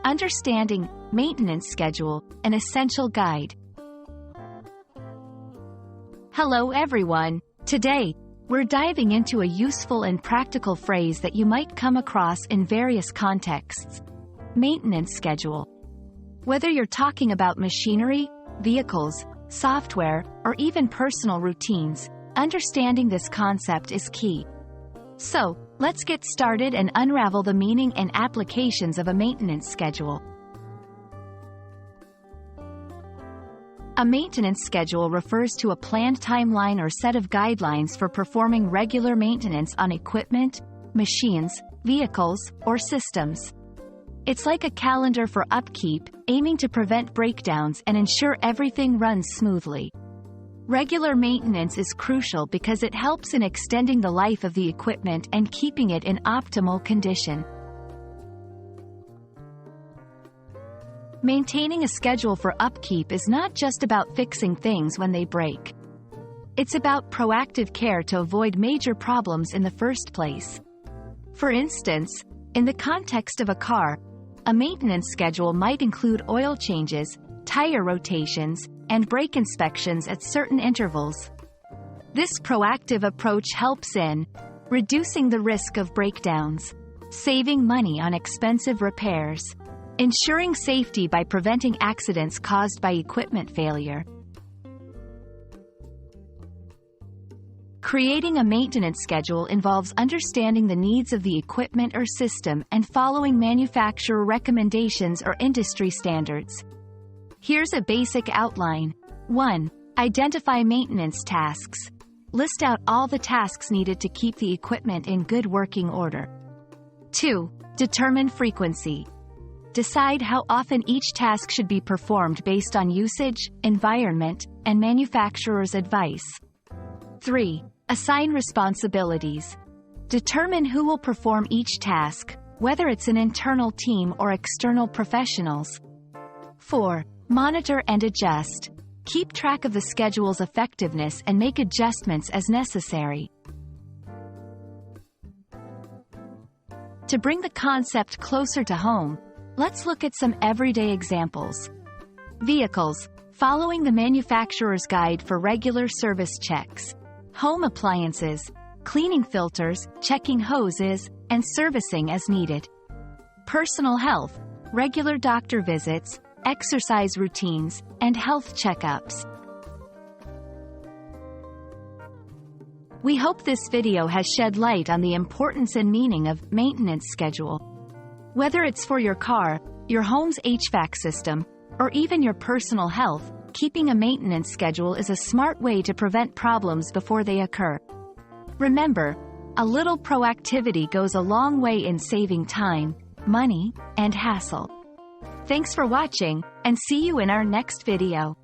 Understanding Maintenance Schedule, an essential guide. Hello everyone. Today, we're diving into a useful and practical phrase that you might come across in various contexts. Maintenance schedule. Whether you're talking about machinery, vehicles, software, or even personal routines, understanding this concept is key. So, let's get started and unravel the meaning and applications of a maintenance schedule. A maintenance schedule refers to a planned timeline or set of guidelines for performing regular maintenance on equipment, machines, vehicles, or systems. It's like a calendar for upkeep, aiming to prevent breakdowns and ensure everything runs smoothly. Regular maintenance is crucial because it helps in extending the life of the equipment and keeping it in optimal condition. Maintaining a schedule for upkeep is not just about fixing things when they break. It's about proactive care to avoid major problems in the first place. For instance, in the context of a car, a maintenance schedule might include oil changes, tire rotations, and brake inspections at certain intervals. This proactive approach helps in reducing the risk of breakdowns, saving money on expensive repairs, ensuring safety by preventing accidents caused by equipment failure. Creating a maintenance schedule involves understanding the needs of the equipment or system and following manufacturer recommendations or industry standards. Here's a basic outline. 1. Identify maintenance tasks. List out all the tasks needed to keep the equipment in good working order. 2. Determine frequency. Decide how often each task should be performed based on usage, environment, and manufacturer's advice. 3. Assign responsibilities. Determine who will perform each task, whether it's an internal team or external professionals. 4. Monitor and adjust. Keep track of the schedule's effectiveness and make adjustments as necessary. To bring the concept closer to home, let's look at some everyday examples. Vehicles. Following the manufacturer's guide for regular service checks. Home appliances. Cleaning filters, checking hoses, and servicing as needed. Personal health. Regular doctor visits, exercise routines, and health checkups. We hope this video has shed light on the importance and meaning of maintenance schedule. Whether it's for your car, your home's HVAC system, or even your personal health, keeping a maintenance schedule is a smart way to prevent problems before they occur. Remember, a little proactivity goes a long way in saving time, money, and hassle. Thanks for watching, and see you in our next video.